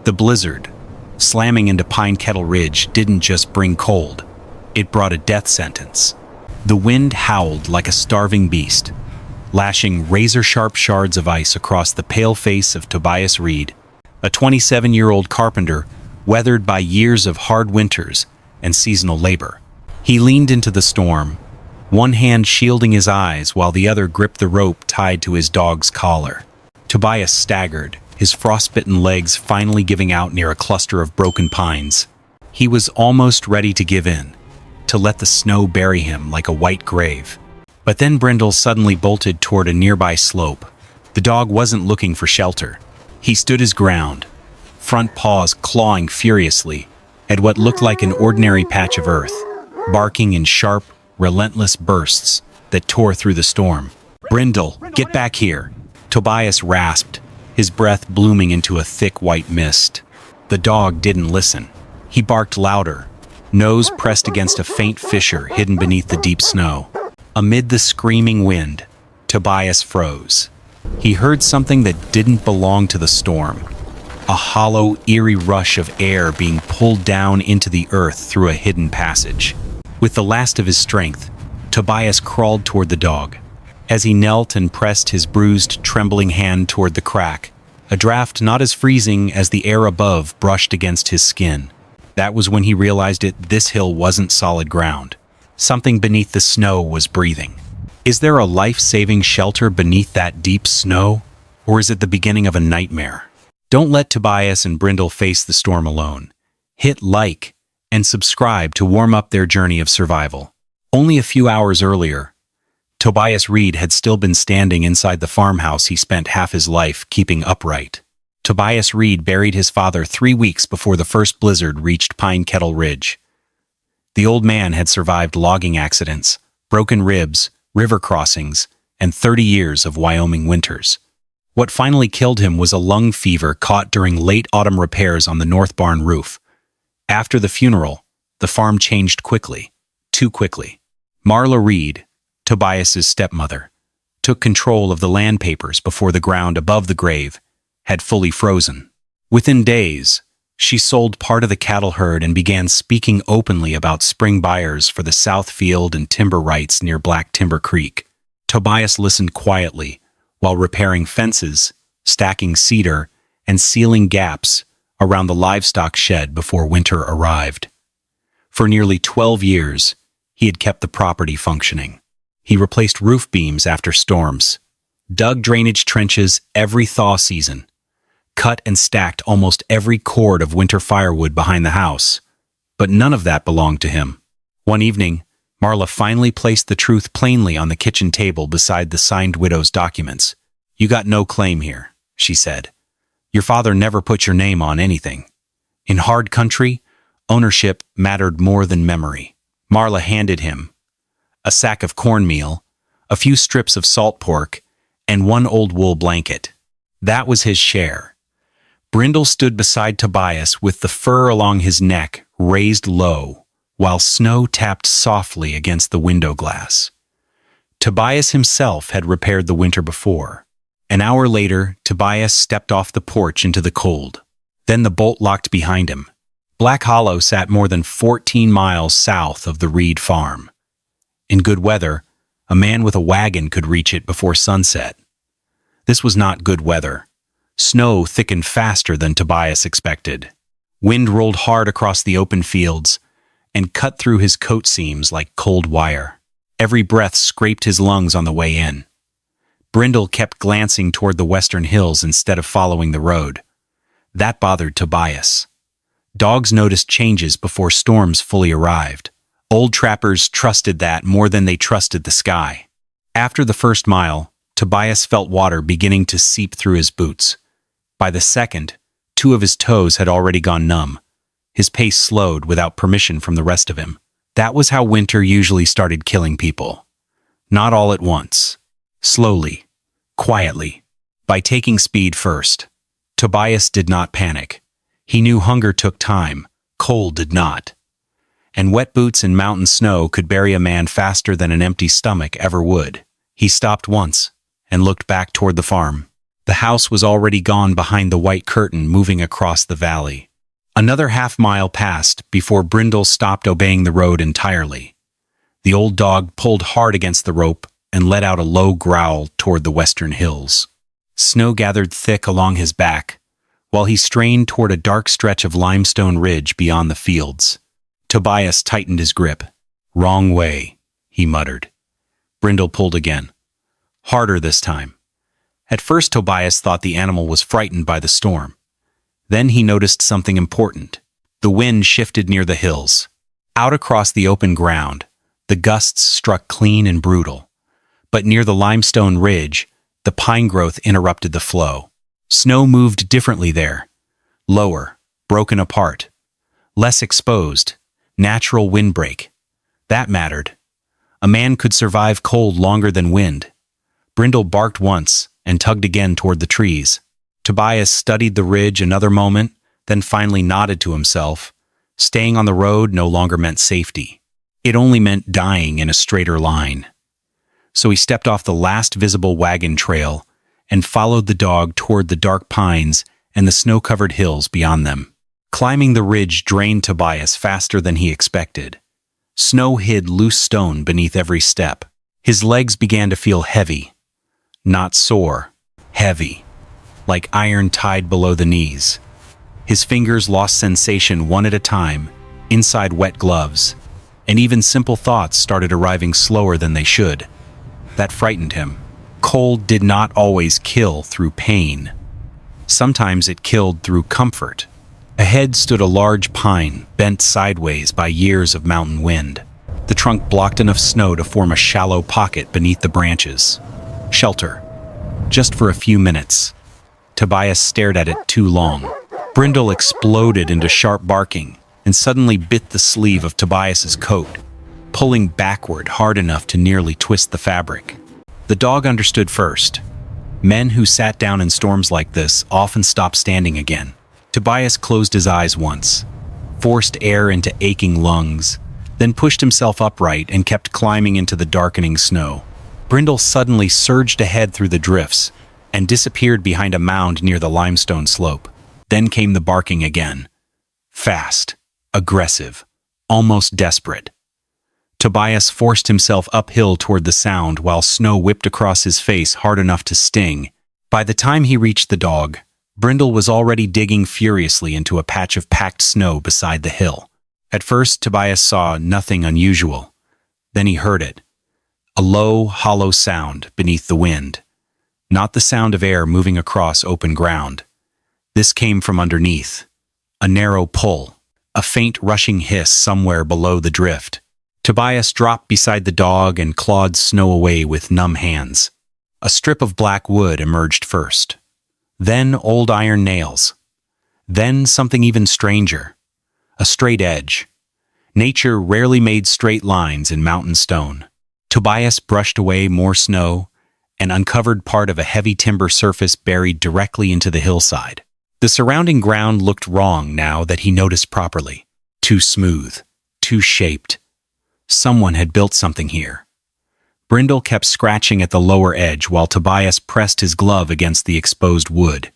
The blizzard, slamming into Pine Kettle Ridge, didn't just bring cold. It brought a death sentence. The wind howled like a starving beast, lashing razor-sharp shards of ice across the pale face of Tobias Reed, a 27-year-old carpenter weathered by years of hard winters and seasonal labor. He leaned into the storm, one hand shielding his eyes while the other gripped the rope tied to his dog's collar. Tobias staggered, his frostbitten legs finally giving out near a cluster of broken pines. He was almost ready to give in, to let the snow bury him like a white grave. But then Brindle suddenly bolted toward a nearby slope. The dog wasn't looking for shelter. He stood his ground, front paws clawing furiously at what looked like an ordinary patch of earth, barking in sharp, relentless bursts that tore through the storm. "Brindle, get back here!" Tobias rasped, his breath blooming into a thick white mist. The dog didn't listen. He barked louder, nose pressed against a faint fissure hidden beneath the deep snow. Amid the screaming wind, Tobias froze. He heard something that didn't belong to the storm. A hollow, eerie rush of air being pulled down into the earth through a hidden passage. With the last of his strength, Tobias crawled toward the dog. As he knelt and pressed his bruised, trembling hand toward the crack, a draft not as freezing as the air above brushed against his skin. That was when he realized this hill wasn't solid ground. Something beneath the snow was breathing. Is there a life-saving shelter beneath that deep snow? Or is it the beginning of a nightmare? Don't let Tobias and Brindle face the storm alone. Hit like and subscribe to warm up their journey of survival. Only a few hours earlier, Tobias Reed had still been standing inside the farmhouse he spent half his life keeping upright. Tobias Reed buried his father 3 weeks before the first blizzard reached Pine Kettle Ridge. The old man had survived logging accidents, broken ribs, river crossings, and 30 years of Wyoming winters. What finally killed him was a lung fever caught during late autumn repairs on the north barn roof. After the funeral, the farm changed quickly, too quickly. Marla Reed, Tobias's stepmother, took control of the land papers before the ground above the grave had fully frozen. Within days, she sold part of the cattle herd and began speaking openly about spring buyers for the South Field and timber rights near Black Timber Creek. Tobias listened quietly while repairing fences, stacking cedar, and sealing gaps around the livestock shed before winter arrived. For nearly 12 years, he had kept the property functioning. He replaced roof beams after storms, dug drainage trenches every thaw season, cut and stacked almost every cord of winter firewood behind the house. But none of that belonged to him. One evening, Marla finally placed the truth plainly on the kitchen table beside the signed widow's documents. "You got no claim here," she said. "Your father never put your name on anything. In hard country, ownership mattered more than memory." Marla handed him a sack of cornmeal, a few strips of salt pork, and one old wool blanket. That was his share. Brindle stood beside Tobias with the fur along his neck raised low, while snow tapped softly against the window glass. Tobias himself had repaired the winter before. An hour later, Tobias stepped off the porch into the cold. Then the bolt locked behind him. Black Hollow sat more than 14 miles south of the Reed farm. In good weather, a man with a wagon could reach it before sunset. This was not good weather. Snow thickened faster than Tobias expected. Wind rolled hard across the open fields and cut through his coat seams like cold wire. Every breath scraped his lungs on the way in. Brindle kept glancing toward the western hills instead of following the road. That bothered Tobias. Dogs noticed changes before storms fully arrived. Old trappers trusted that more than they trusted the sky. After the first mile, Tobias felt water beginning to seep through his boots. By the second, 2 of his toes had already gone numb. His pace slowed without permission from the rest of him. That was how winter usually started killing people. Not all at once. Slowly. Quietly. By taking speed first. Tobias did not panic. He knew hunger took time. Cold did not. And wet boots in mountain snow could bury a man faster than an empty stomach ever would. He stopped once and looked back toward the farm. The house was already gone behind the white curtain moving across the valley. Another half-mile passed before Brindle stopped obeying the road entirely. The old dog pulled hard against the rope and let out a low growl toward the western hills. Snow gathered thick along his back, while he strained toward a dark stretch of limestone ridge beyond the fields. Tobias tightened his grip. "Wrong way," he muttered. Brindle pulled again. Harder this time. At first Tobias thought the animal was frightened by the storm. Then he noticed something important. The wind shifted near the hills. Out across the open ground, the gusts struck clean and brutal. But near the limestone ridge, the pine growth interrupted the flow. Snow moved differently there. Lower, broken apart. Less exposed. Natural windbreak. That mattered. A man could survive cold longer than wind. Brindle barked once and tugged again toward the trees. Tobias studied the ridge another moment, then finally nodded to himself. Staying on the road no longer meant safety. It only meant dying in a straighter line. So he stepped off the last visible wagon trail and followed the dog toward the dark pines and the snow-covered hills beyond them. Climbing the ridge drained Tobias faster than he expected. Snow hid loose stone beneath every step. His legs began to feel heavy. Not sore, heavy, like iron tied below the knees. His fingers lost sensation one at a time, inside wet gloves, and even simple thoughts started arriving slower than they should. That frightened him. Cold did not always kill through pain. Sometimes it killed through comfort. Ahead stood a large pine, bent sideways by years of mountain wind. The trunk blocked enough snow to form a shallow pocket beneath the branches. Shelter. Just for a few minutes. Tobias stared at it too long. Brindle exploded into sharp barking and suddenly bit the sleeve of Tobias's coat, pulling backward hard enough to nearly twist the fabric. The dog understood first. Men who sat down in storms like this often stopped standing again. Tobias closed his eyes once, forced air into aching lungs, then pushed himself upright and kept climbing into the darkening snow. Brindle suddenly surged ahead through the drifts and disappeared behind a mound near the limestone slope. Then came the barking again. Fast, aggressive, almost desperate. Tobias forced himself uphill toward the sound while snow whipped across his face hard enough to sting. By the time he reached the dog, Brindle was already digging furiously into a patch of packed snow beside the hill. At first, Tobias saw nothing unusual. Then he heard it. A low, hollow sound beneath the wind. Not the sound of air moving across open ground. This came from underneath. A narrow pull. A faint rushing hiss somewhere below the drift. Tobias dropped beside the dog and clawed snow away with numb hands. A strip of black wood emerged first. Then old iron nails. Then something even stranger. A straight edge. Nature rarely made straight lines in mountain stone. Tobias brushed away more snow and uncovered part of a heavy timber surface buried directly into the hillside. The surrounding ground looked wrong now that he noticed properly. Too smooth. Too shaped. Someone had built something here. Brindle kept scratching at the lower edge while Tobias pressed his glove against the exposed wood.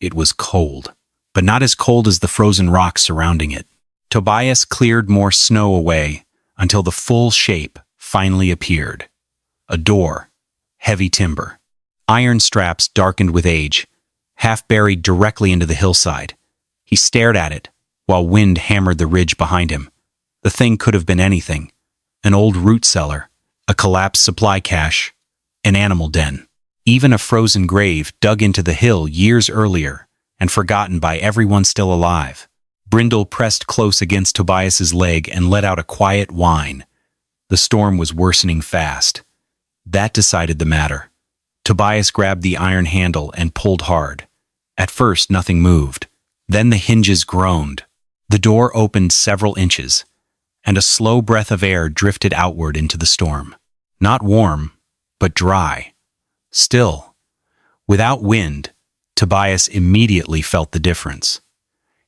It was cold, but not as cold as the frozen rocks surrounding it. Tobias cleared more snow away until the full shape finally appeared. A door, heavy timber. Iron straps darkened with age, half buried directly into the hillside. He stared at it while wind hammered the ridge behind him. The thing could have been anything. An old root cellar. A collapsed supply cache, an animal den, even a frozen grave dug into the hill years earlier and forgotten by everyone still alive. Brindle pressed close against Tobias's leg and let out a quiet whine. The storm was worsening fast. That decided the matter. Tobias grabbed the iron handle and pulled hard. At first, nothing moved. Then the hinges groaned. The door opened several inches, and a slow breath of air drifted outward into the storm. Not warm, but dry. Still. Without wind, Tobias immediately felt the difference.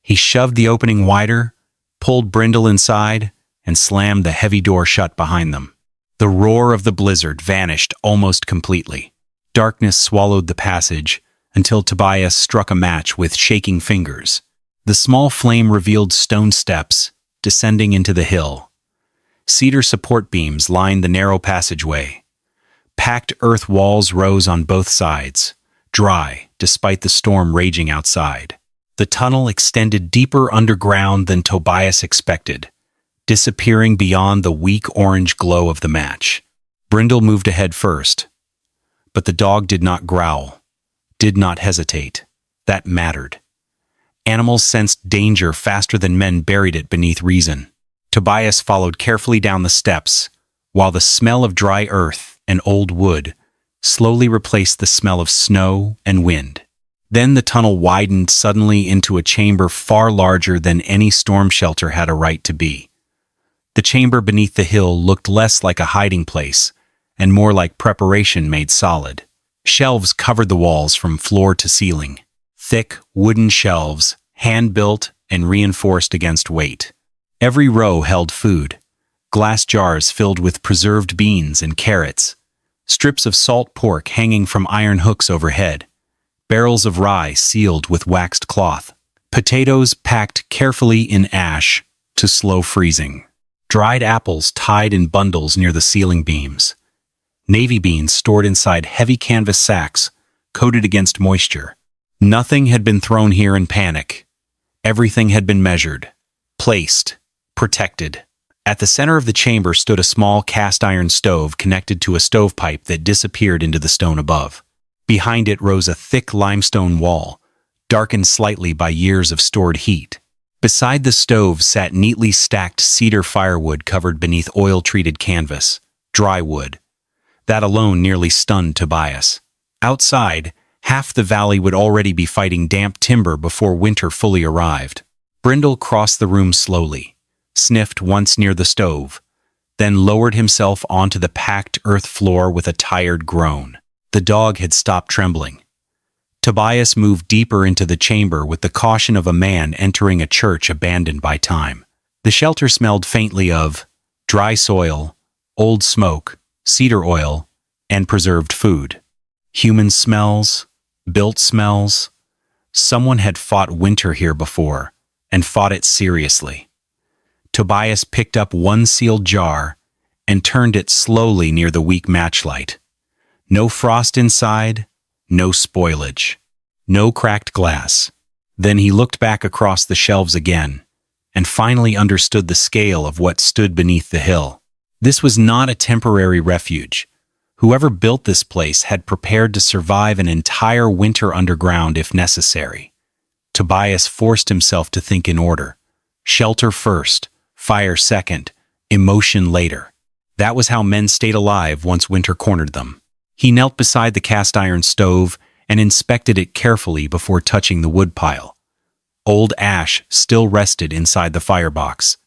He shoved the opening wider, pulled Brindle inside, and slammed the heavy door shut behind them. The roar of the blizzard vanished almost completely. Darkness swallowed the passage until Tobias struck a match with shaking fingers. The small flame revealed stone steps descending into the hill. Cedar support beams lined the narrow passageway. Packed earth walls rose on both sides, dry despite the storm raging outside. The tunnel extended deeper underground than Tobias expected, disappearing beyond the weak orange glow of the match. Brindle moved ahead first, but the dog did not growl, did not hesitate. That mattered. Animals sensed danger faster than men buried it beneath reason. Tobias followed carefully down the steps, while the smell of dry earth and old wood slowly replaced the smell of snow and wind. Then the tunnel widened suddenly into a chamber far larger than any storm shelter had a right to be. The chamber beneath the hill looked less like a hiding place and more like preparation made solid. Shelves covered the walls from floor to ceiling. Thick, wooden shelves, hand-built and reinforced against weight. Every row held food. Glass jars filled with preserved beans and carrots. Strips of salt pork hanging from iron hooks overhead. Barrels of rye sealed with waxed cloth. Potatoes packed carefully in ash to slow freezing. Dried apples tied in bundles near the ceiling beams. Navy beans stored inside heavy canvas sacks, coated against moisture. Nothing had been thrown here in panic. Everything had been measured, placed, protected. At the center of the chamber stood a small cast-iron stove connected to a stovepipe that disappeared into the stone above. Behind it rose a thick limestone wall, darkened slightly by years of stored heat. Beside the stove sat neatly stacked cedar firewood covered beneath oil-treated canvas, dry wood. That alone nearly stunned Tobias. Outside, half the valley would already be fighting damp timber before winter fully arrived. Brindle crossed the room slowly, sniffed once near the stove, then lowered himself onto the packed earth floor with a tired groan. The dog had stopped trembling. Tobias moved deeper into the chamber with the caution of a man entering a church abandoned by time. The shelter smelled faintly of dry soil, old smoke, cedar oil, and preserved food. Human smells, built smells. Someone had fought winter here before, and fought it seriously. Tobias picked up one sealed jar and turned it slowly near the weak matchlight. No frost inside, no spoilage, no cracked glass. Then he looked back across the shelves again, and finally understood the scale of what stood beneath the hill. This was not a temporary refuge. Whoever built this place had prepared to survive an entire winter underground if necessary. Tobias forced himself to think in order. Shelter first, fire second, emotion later. That was how men stayed alive once winter cornered them. He knelt beside the cast-iron stove and inspected it carefully before touching the wood pile. Old ash still rested inside the firebox.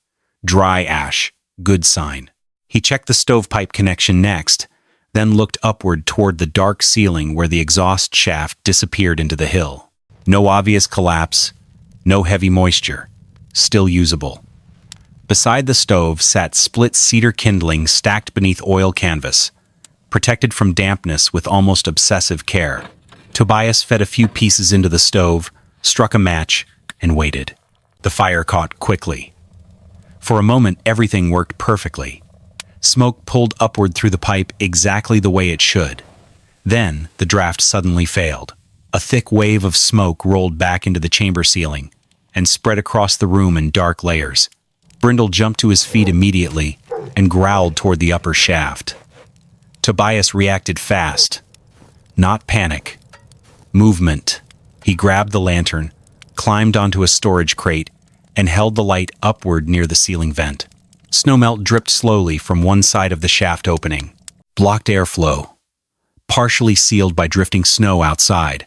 Dry ash, good sign. He checked the stovepipe connection next, then looked upward toward the dark ceiling where the exhaust shaft disappeared into the hill. No obvious collapse, no heavy moisture, still usable. Beside the stove sat split cedar kindling stacked beneath oil canvas, protected from dampness with almost obsessive care. Tobias fed a few pieces into the stove, struck a match, and waited. The fire caught quickly. For a moment, everything worked perfectly. Smoke pulled upward through the pipe exactly the way it should. Then, the draft suddenly failed. A thick wave of smoke rolled back into the chamber ceiling and spread across the room in dark layers. Brindle jumped to his feet immediately and growled toward the upper shaft. Tobias reacted fast. Not panic. Movement. He grabbed the lantern, climbed onto a storage crate, and held the light upward near the ceiling vent. Snowmelt dripped slowly from one side of the shaft opening. Blocked airflow. Partially sealed by drifting snow outside.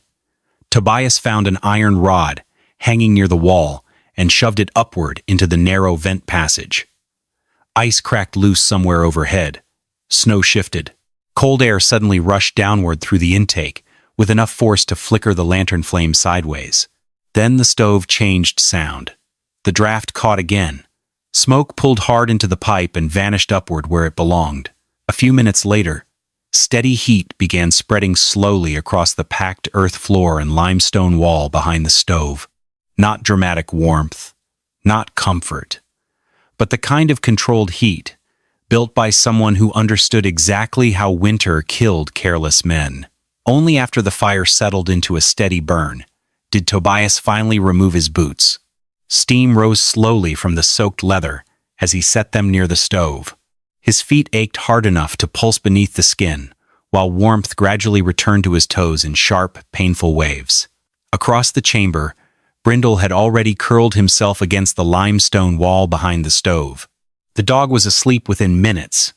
Tobias found an iron rod hanging near the wall and shoved it upward into the narrow vent passage. Ice cracked loose somewhere overhead. Snow shifted. Cold air suddenly rushed downward through the intake, with enough force to flicker the lantern flame sideways. Then the stove changed sound. The draft caught again. Smoke pulled hard into the pipe and vanished upward where it belonged. A few minutes later, Steady heat began spreading slowly across the packed earth floor and limestone wall behind the stove. Not dramatic warmth, not comfort, but the kind of controlled heat built by someone who understood exactly how winter killed careless men. Only after the fire settled into a steady burn did Tobias finally remove his boots. Steam rose slowly from the soaked leather as he set them near the stove. His feet ached hard enough to pulse beneath the skin, while warmth gradually returned to his toes in sharp, painful waves. Across the chamber, Brindle had already curled himself against the limestone wall behind the stove. The dog was asleep within minutes,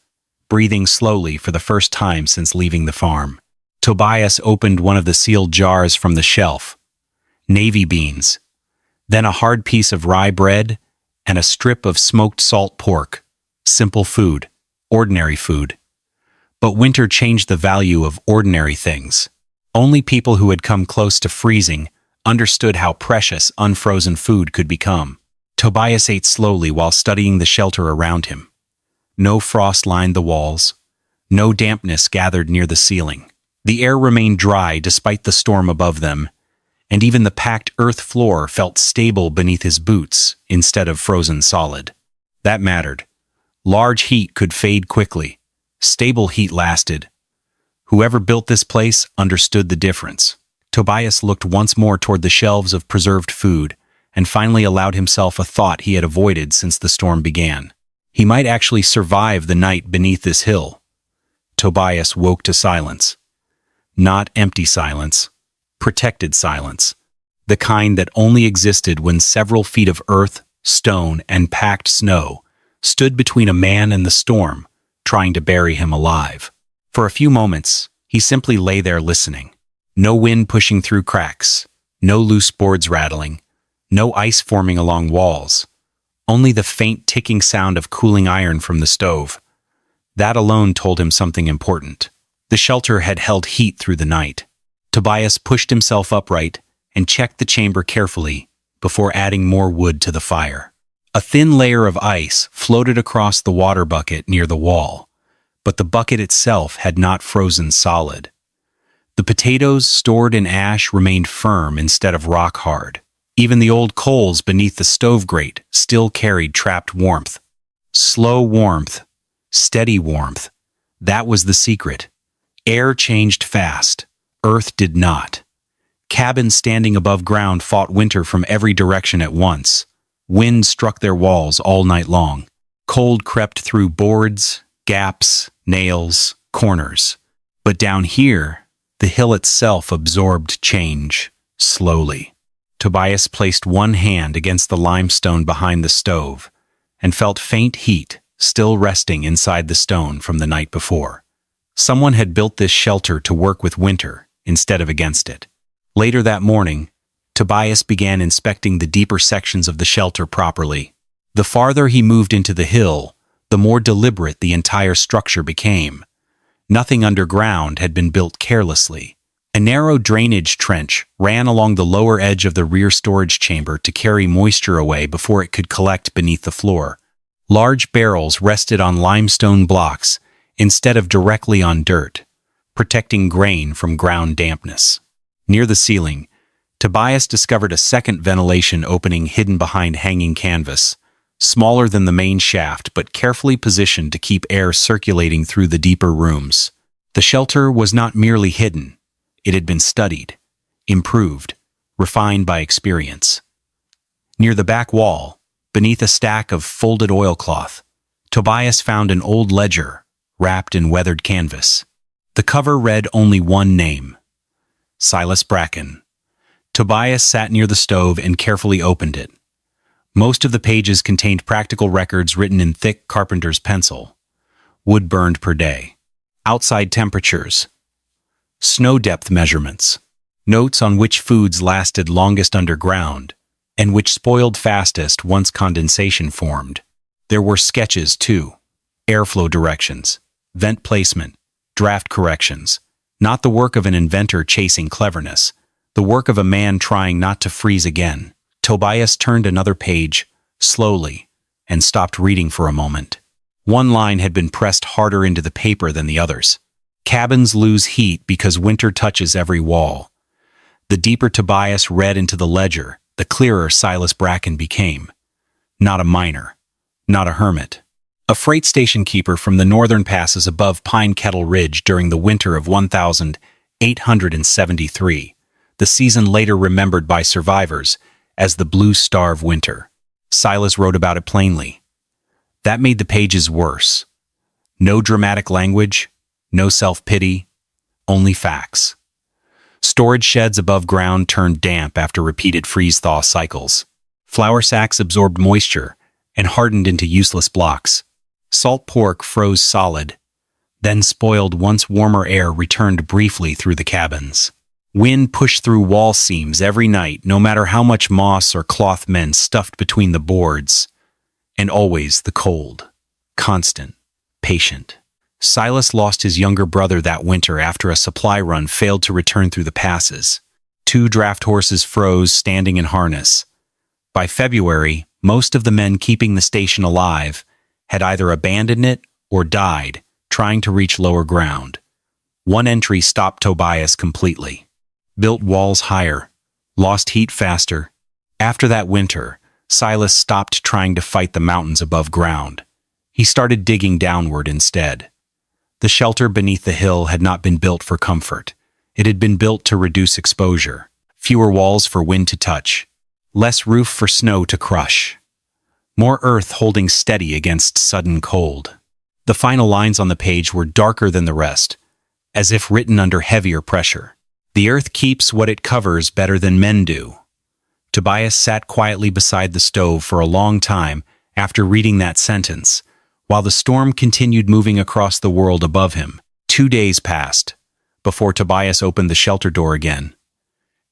breathing slowly for the first time since leaving the farm. Tobias opened one of the sealed jars from the shelf. Navy beans, then a hard piece of rye bread, and a strip of smoked salt pork. Simple food, ordinary food. But winter changed the value of ordinary things. Only people who had come close to freezing understood how precious unfrozen food could become. Tobias ate slowly while studying the shelter around him. No frost lined the walls. No dampness gathered near the ceiling. The air remained dry despite the storm above them, and even the packed earth floor felt stable beneath his boots instead of frozen solid. That mattered. Large heat could fade quickly. Stable heat lasted. Whoever built this place understood the difference. Tobias looked once more toward the shelves of preserved food and finally allowed himself a thought he had avoided since the storm began. He might actually survive the night beneath this hill. Tobias woke to silence. Not empty silence. Protected silence. The kind that only existed when several feet of earth, stone, and packed snow stood between a man and the storm, trying to bury him alive. For a few moments, he simply lay there listening. No wind pushing through cracks, no loose boards rattling, no ice forming along walls, only the faint ticking sound of cooling iron from the stove. That alone told him something important. The shelter had held heat through the night. Tobias pushed himself upright and checked the chamber carefully before adding more wood to the fire. A thin layer of ice floated across the water bucket near the wall, but the bucket itself had not frozen solid. The potatoes stored in ash remained firm instead of rock hard. Even the old coals beneath the stove grate still carried trapped warmth. Slow warmth, steady warmth. That was the secret. Air changed fast. Earth did not. Cabins standing above ground fought winter from every direction at once. Wind struck their walls all night long. Cold crept through boards, gaps, nails, corners. But down here, the hill itself absorbed change, slowly. Tobias placed one hand against the limestone behind the stove and felt faint heat still resting inside the stone from the night before. Someone had built this shelter to work with winter instead of against it. Later that morning, Tobias began inspecting the deeper sections of the shelter properly. The farther he moved into the hill, the more deliberate the entire structure became. Nothing underground had been built carelessly. A narrow drainage trench ran along the lower edge of the rear storage chamber to carry moisture away before it could collect beneath the floor. Large barrels rested on limestone blocks instead of directly on dirt, protecting grain from ground dampness. Near the ceiling, Tobias discovered a second ventilation opening hidden behind hanging canvas, smaller than the main shaft but carefully positioned to keep air circulating through the deeper rooms. The shelter was not merely hidden. It had been studied, improved, refined by experience. Near the back wall, beneath a stack of folded oilcloth, Tobias found an old ledger wrapped in weathered canvas. The cover read only one name: Silas Bracken. Tobias sat near the stove and carefully opened it. Most of the pages contained practical records written in thick carpenter's pencil. Wood burned per day. Outside temperatures. Snow depth measurements. Notes on which foods lasted longest underground and which spoiled fastest once condensation formed. There were sketches, too. Airflow directions, vent placement, draft corrections. Not the work of an inventor chasing cleverness. The work of a man trying not to freeze again. Tobias turned another page, slowly, and stopped reading for a moment. One line had been pressed harder into the paper than the others. Cabins lose heat because winter touches every wall. The deeper Tobias read into the ledger, the clearer Silas Bracken became. Not a miner. Not a hermit. A freight station keeper from the northern passes above Pine Kettle Ridge during the winter of 1873, the season later remembered by survivors as the Blue Starve Winter. Silas wrote about it plainly. That made the pages worse. No dramatic language, no self-pity, only facts. Storage sheds above ground turned damp after repeated freeze-thaw cycles. Flour sacks absorbed moisture and hardened into useless blocks. Salt pork froze solid, then spoiled once warmer air returned briefly through the cabins. Wind pushed through wall seams every night, no matter how much moss or cloth men stuffed between the boards. And always the cold. Constant. Patient. Silas lost his younger brother that winter after a supply run failed to return through the passes. 2 draft horses froze standing in harness. By February, most of the men keeping the station alive had either abandoned it or died, trying to reach lower ground. One entry stopped Tobias completely. Built walls higher, lost heat faster. After that winter, Silas stopped trying to fight the mountains above ground. He started digging downward instead. The shelter beneath the hill had not been built for comfort. It had been built to reduce exposure. Fewer walls for wind to touch. Less roof for snow to crush. More earth holding steady against sudden cold. The final lines on the page were darker than the rest, as if written under heavier pressure. The earth keeps what it covers better than men do. Tobias sat quietly beside the stove for a long time after reading that sentence, while the storm continued moving across the world above him. 2 days passed before Tobias opened the shelter door again.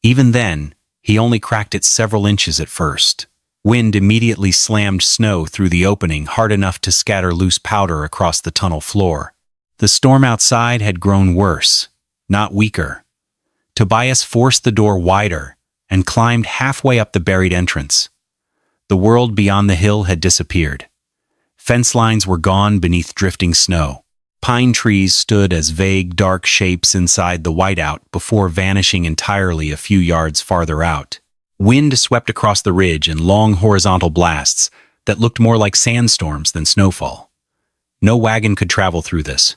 Even then, he only cracked it several inches at first. Wind immediately slammed snow through the opening hard enough to scatter loose powder across the tunnel floor. The storm outside had grown worse, not weaker. Tobias forced the door wider and climbed halfway up the buried entrance. The world beyond the hill had disappeared. Fence lines were gone beneath drifting snow. Pine trees stood as vague, dark shapes inside the whiteout before vanishing entirely a few yards farther out. Wind swept across the ridge in long horizontal blasts that looked more like sandstorms than snowfall. No wagon could travel through this.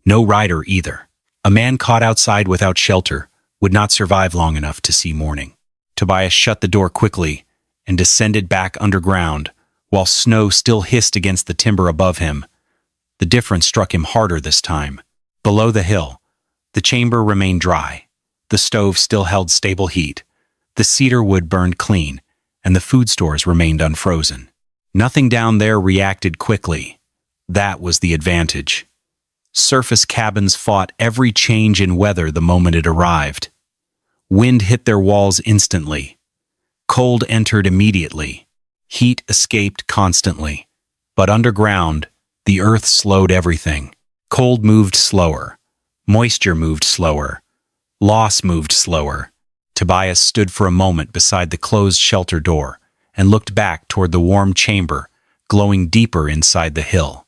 No rider either. A man caught outside without shelter would not survive long enough to see morning. Tobias shut the door quickly and descended back underground while snow still hissed against the timber above him. The difference struck him harder this time. Below the hill, the chamber remained dry. The stove still held stable heat. The cedar wood burned clean, and the food stores remained unfrozen. Nothing down there reacted quickly. That was the advantage. Surface cabins fought every change in weather the moment it arrived. Wind hit their walls instantly. Cold entered immediately. Heat escaped constantly. But underground, the earth slowed everything. Cold moved slower. Moisture moved slower. Loss moved slower. Tobias stood for a moment beside the closed shelter door and looked back toward the warm chamber, glowing deeper inside the hill.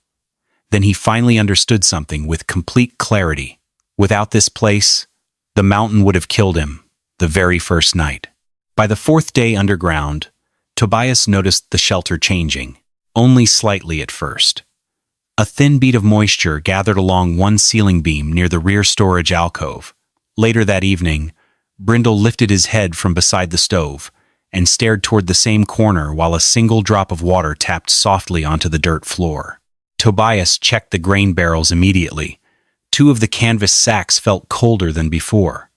Then he finally understood something with complete clarity. Without this place, the mountain would have killed him the very first night. By the 4th day underground, Tobias noticed the shelter changing, only slightly at first. A thin bead of moisture gathered along one ceiling beam near the rear storage alcove. Later that evening, Brindle lifted his head from beside the stove and stared toward the same corner while a single drop of water tapped softly onto the dirt floor. Tobias checked the grain barrels immediately. 2 of the canvas sacks felt colder than before.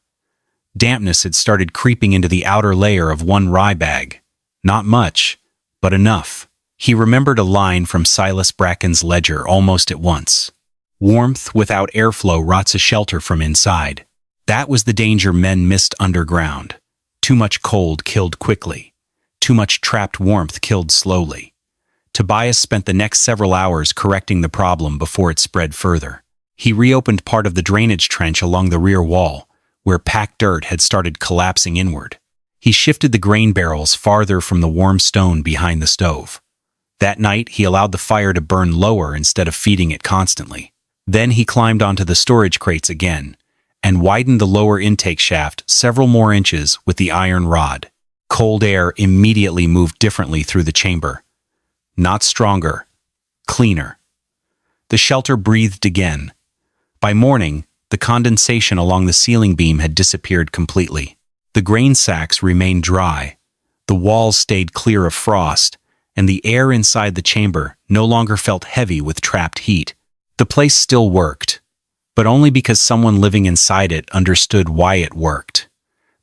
Dampness had started creeping into the outer layer of one rye bag. Not much, but enough. He remembered a line from Silas Bracken's ledger almost at once. Warmth without airflow rots a shelter from inside. That was the danger men missed underground. Too much cold killed quickly. Too much trapped warmth killed slowly. Tobias spent the next several hours correcting the problem before it spread further. He reopened part of the drainage trench along the rear wall, where packed dirt had started collapsing inward. He shifted the grain barrels farther from the warm stone behind the stove. That night, he allowed the fire to burn lower instead of feeding it constantly. Then he climbed onto the storage crates again and widened the lower intake shaft several more inches with the iron rod. Cold air immediately moved differently through the chamber. Not stronger, cleaner. The shelter breathed again. By morning, the condensation along the ceiling beam had disappeared completely. The grain sacks remained dry, the walls stayed clear of frost, and the air inside the chamber no longer felt heavy with trapped heat. The place still worked, but only because someone living inside it understood why it worked.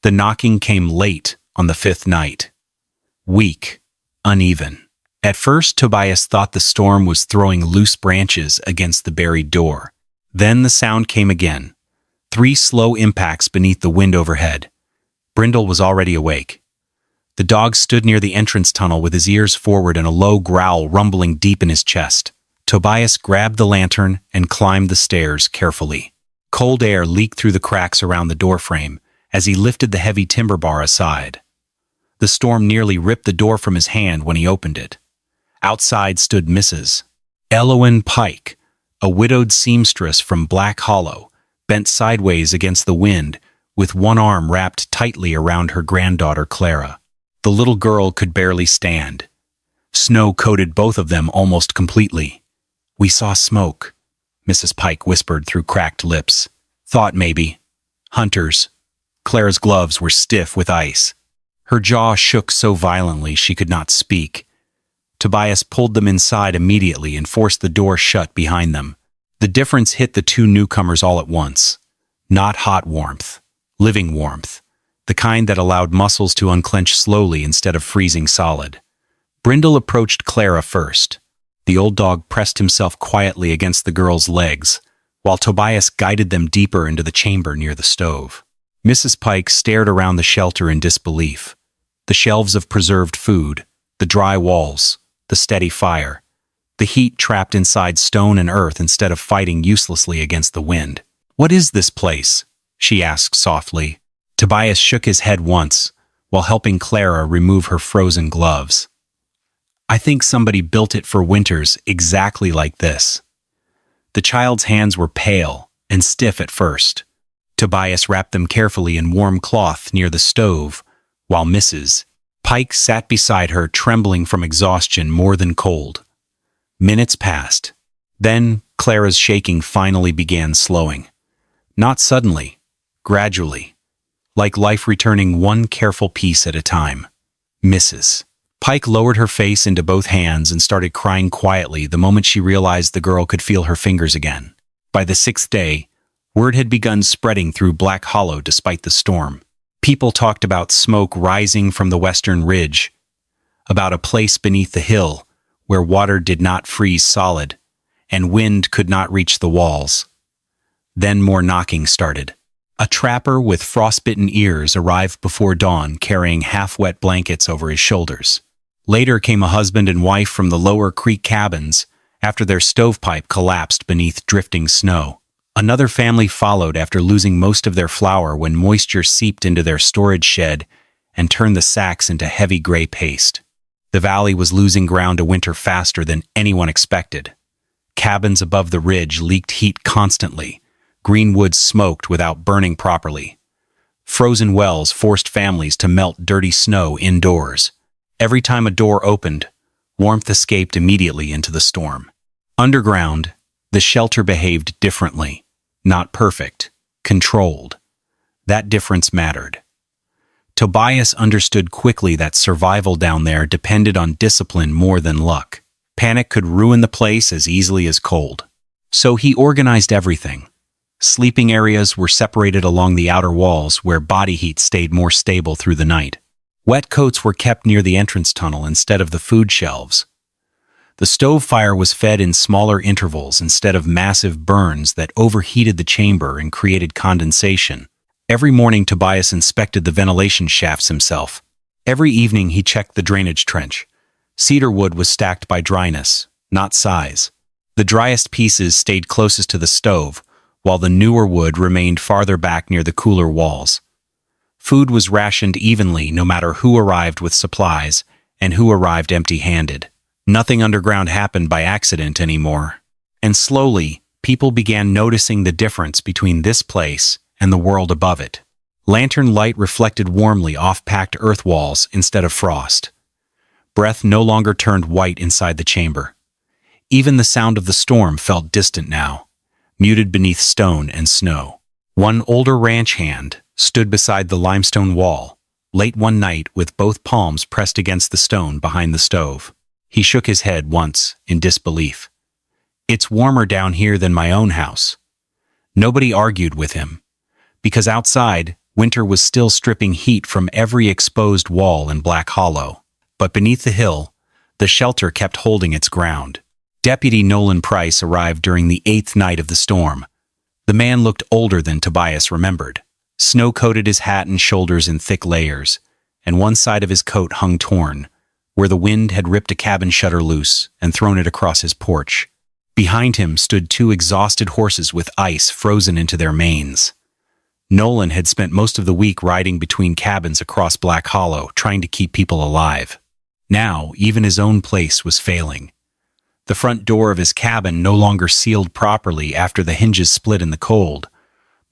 The knocking came late on the fifth night. Weak, uneven. At first, Tobias thought the storm was throwing loose branches against the buried door. Then the sound came again. 3 slow impacts beneath the wind overhead. Brindle was already awake. The dog stood near the entrance tunnel with his ears forward and a low growl rumbling deep in his chest. Tobias grabbed the lantern and climbed the stairs carefully. Cold air leaked through the cracks around the doorframe as he lifted the heavy timber bar aside. The storm nearly ripped the door from his hand when he opened it. Outside stood Mrs. Elowen Pike, a widowed seamstress from Black Hollow, bent sideways against the wind, with one arm wrapped tightly around her granddaughter Clara. The little girl could barely stand. Snow coated both of them almost completely. "We saw smoke," Mrs. Pike whispered through cracked lips. "Thought maybe. Hunters." Clara's gloves were stiff with ice. Her jaw shook so violently she could not speak. Tobias pulled them inside immediately and forced the door shut behind them. The difference hit the 2 newcomers all at once. Not hot warmth, living warmth, the kind that allowed muscles to unclench slowly instead of freezing solid. Brindle approached Clara first. The old dog pressed himself quietly against the girl's legs, while Tobias guided them deeper into the chamber near the stove. Mrs. Pike stared around the shelter in disbelief. The shelves of preserved food, the dry walls, the steady fire, the heat trapped inside stone and earth instead of fighting uselessly against the wind. "What is this place?" she asked softly. Tobias shook his head once, while helping Clara remove her frozen gloves. "I think somebody built it for winters exactly like this." The child's hands were pale and stiff at first. Tobias wrapped them carefully in warm cloth near the stove, while Mrs. Pike sat beside her, trembling from exhaustion more than cold. Minutes passed. Then Clara's shaking finally began slowing. Not suddenly, gradually, like life returning one careful piece at a time. Mrs. Pike lowered her face into both hands and started crying quietly the moment she realized the girl could feel her fingers again. By the 6th day, word had begun spreading through Black Hollow despite the storm. People talked about smoke rising from the western ridge, about a place beneath the hill where water did not freeze solid and wind could not reach the walls. Then more knocking started. A trapper with frostbitten ears arrived before dawn carrying half-wet blankets over his shoulders. Later came a husband and wife from the lower creek cabins after their stovepipe collapsed beneath drifting snow. Another family followed after losing most of their flour when moisture seeped into their storage shed and turned the sacks into heavy gray paste. The valley was losing ground to winter faster than anyone expected. Cabins above the ridge leaked heat constantly. Green wood smoked without burning properly. Frozen wells forced families to melt dirty snow indoors. Every time a door opened, warmth escaped immediately into the storm. Underground, the shelter behaved differently. Not perfect, controlled. That difference mattered. Tobias understood quickly that survival down there depended on discipline more than luck. Panic could ruin the place as easily as cold. So he organized everything. Sleeping areas were separated along the outer walls where body heat stayed more stable through the night. Wet coats were kept near the entrance tunnel instead of the food shelves. The stove fire was fed in smaller intervals instead of massive burns that overheated the chamber and created condensation. Every morning Tobias inspected the ventilation shafts himself. Every evening he checked the drainage trench. Cedar wood was stacked by dryness, not size. The driest pieces stayed closest to the stove, while the newer wood remained farther back near the cooler walls. Food was rationed evenly no matter who arrived with supplies and who arrived empty-handed. Nothing underground happened by accident anymore. And slowly, people began noticing the difference between this place and the world above it. Lantern light reflected warmly off packed earth walls instead of frost. Breath no longer turned white inside the chamber. Even the sound of the storm felt distant now, muted beneath stone and snow. One older ranch hand stood beside the limestone wall, late one night with both palms pressed against the stone behind the stove. He shook his head once, in disbelief. "It's warmer down here than my own house." Nobody argued with him, because outside, winter was still stripping heat from every exposed wall in Black Hollow. But beneath the hill, the shelter kept holding its ground. Deputy Nolan Price arrived during the 8th night of the storm. The man looked older than Tobias remembered. Snow coated his hat and shoulders in thick layers, and one side of his coat hung torn, where the wind had ripped a cabin shutter loose and thrown it across his porch. Behind him stood 2 exhausted horses with ice frozen into their manes. Nolan had spent most of the week riding between cabins across Black Hollow, trying to keep people alive. Now, even his own place was failing. The front door of his cabin no longer sealed properly after the hinges split in the cold.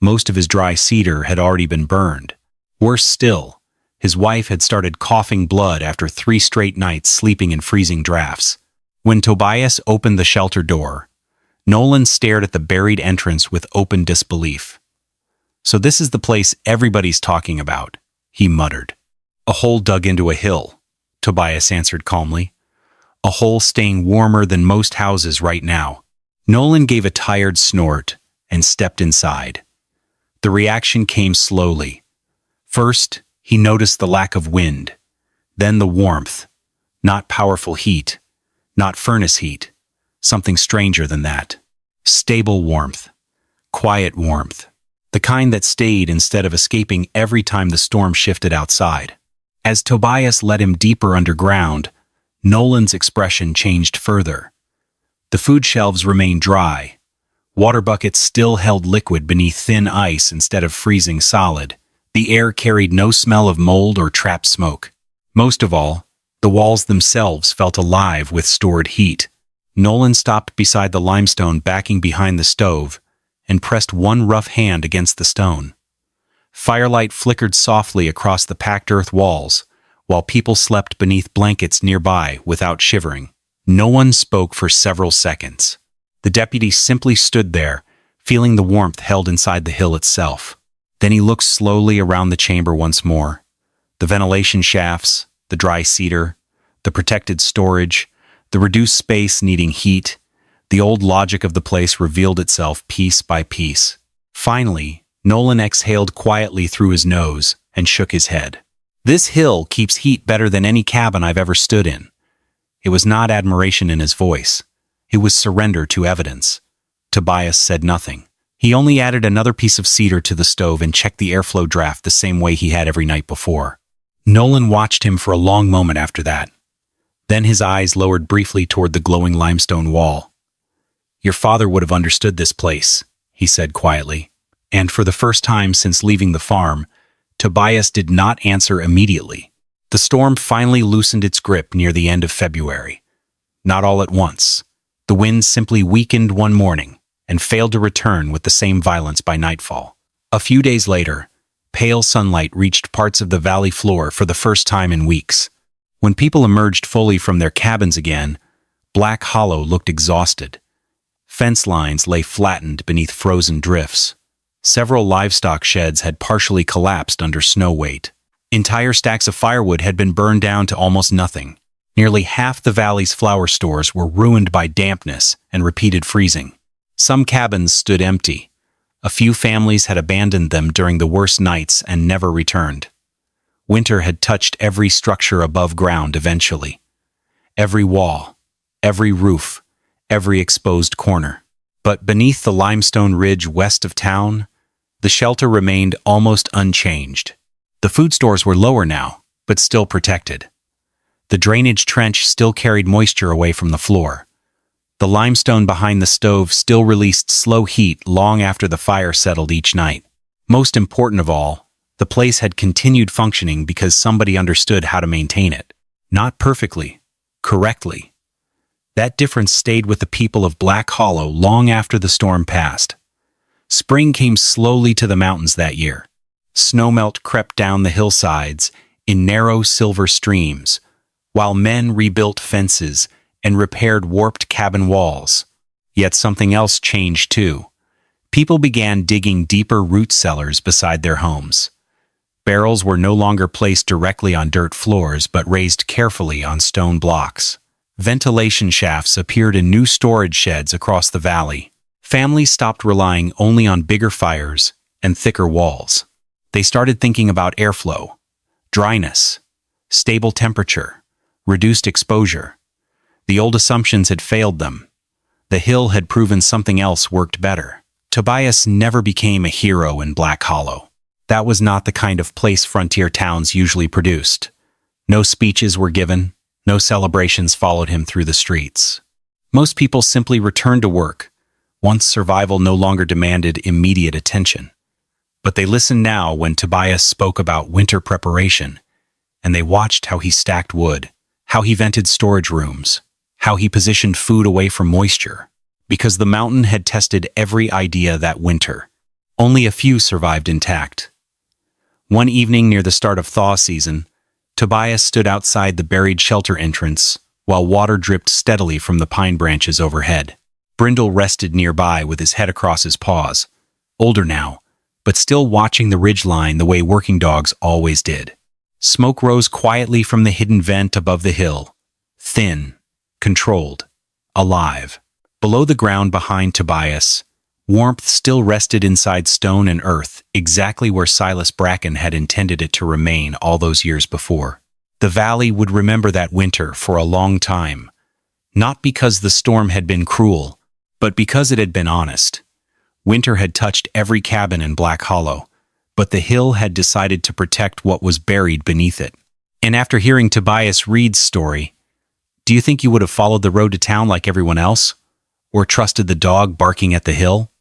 Most of his dry cedar had already been burned. Worse still, his wife had started coughing blood after 3 straight nights sleeping in freezing drafts. When Tobias opened the shelter door, Nolan stared at the buried entrance with open disbelief. "So this is the place everybody's talking about," he muttered. "A hole dug into a hill," Tobias answered calmly. "A hole staying warmer than most houses right now." Nolan gave a tired snort and stepped inside. The reaction came slowly. First, he noticed the lack of wind, then the warmth. Not powerful heat, not furnace heat, something stranger than that. Stable warmth, quiet warmth, the kind that stayed instead of escaping every time the storm shifted outside. As Tobias led him deeper underground, Nolan's expression changed further. The food shelves remained dry. Water buckets still held liquid beneath thin ice instead of freezing solid. The air carried no smell of mold or trapped smoke. Most of all, the walls themselves felt alive with stored heat. Nolan stopped beside the limestone backing behind the stove and pressed one rough hand against the stone. Firelight flickered softly across the packed earth walls, while people slept beneath blankets nearby without shivering. No one spoke for several seconds. The deputy simply stood there, feeling the warmth held inside the hill itself. Then he looked slowly around the chamber once more. The ventilation shafts, the dry cedar, the protected storage, the reduced space needing heat. The old logic of the place revealed itself piece by piece. Finally, Nolan exhaled quietly through his nose and shook his head. "This hill keeps heat better than any cabin I've ever stood in." It was not admiration in his voice. It was surrender to evidence. Tobias said nothing. He only added another piece of cedar to the stove and checked the airflow draft the same way he had every night before. Nolan watched him for a long moment after that. Then his eyes lowered briefly toward the glowing limestone wall. "Your father would have understood this place," he said quietly. And for the first time since leaving the farm, Tobias did not answer immediately. The storm finally loosened its grip near the end of February. Not all at once. The wind simply weakened one morning and failed to return with the same violence by nightfall. A few days later, pale sunlight reached parts of the valley floor for the first time in weeks. When people emerged fully from their cabins again, Black Hollow looked exhausted. Fence lines lay flattened beneath frozen drifts. Several livestock sheds had partially collapsed under snow weight. Entire stacks of firewood had been burned down to almost nothing. Nearly half the valley's flour stores were ruined by dampness and repeated freezing. Some cabins stood empty. A few families had abandoned them during the worst nights and never returned. Winter had touched every structure above ground eventually. Every wall, every roof, every exposed corner. But beneath the limestone ridge west of town, the shelter remained almost unchanged. The food stores were lower now, but still protected. The drainage trench still carried moisture away from the floor. The limestone behind the stove still released slow heat long after the fire settled each night. Most important of all, the place had continued functioning because somebody understood how to maintain it. Not perfectly, correctly. That difference stayed with the people of Black Hollow long after the storm passed. Spring came slowly to the mountains that year. Snowmelt crept down the hillsides in narrow silver streams, while men rebuilt fences and repaired warped cabin walls. Yet something else changed too. People began digging deeper root cellars beside their homes. Barrels were no longer placed directly on dirt floors but raised carefully on stone blocks. Ventilation shafts appeared in new storage sheds across the valley. Families stopped relying only on bigger fires and thicker walls. They started thinking about airflow, dryness, stable temperature, reduced exposure. The old assumptions had failed them. The hill had proven something else worked better. Tobias never became a hero in Black Hollow. That was not the kind of place frontier towns usually produced. No speeches were given, no celebrations followed him through the streets. Most people simply returned to work, once survival no longer demanded immediate attention. But they listened now when Tobias spoke about winter preparation, and they watched how he stacked wood, how he vented storage rooms, how he positioned food away from moisture. Because the mountain had tested every idea that winter, only a few survived intact. One evening near the start of thaw season, Tobias stood outside the buried shelter entrance while water dripped steadily from the pine branches overhead. Brindle rested nearby with his head across his paws, older now, but still watching the ridgeline the way working dogs always did. Smoke rose quietly from the hidden vent above the hill, thin, controlled, alive. Below the ground behind Tobias, warmth still rested inside stone and earth, exactly where Silas Bracken had intended it to remain all those years before. The valley would remember that winter for a long time, not because the storm had been cruel, but because it had been honest. Winter had touched every cabin in Black Hollow, but the hill had decided to protect what was buried beneath it. And after hearing Tobias Reed's story, do you think you would have followed the road to town like everyone else? Or trusted the dog barking at the hill?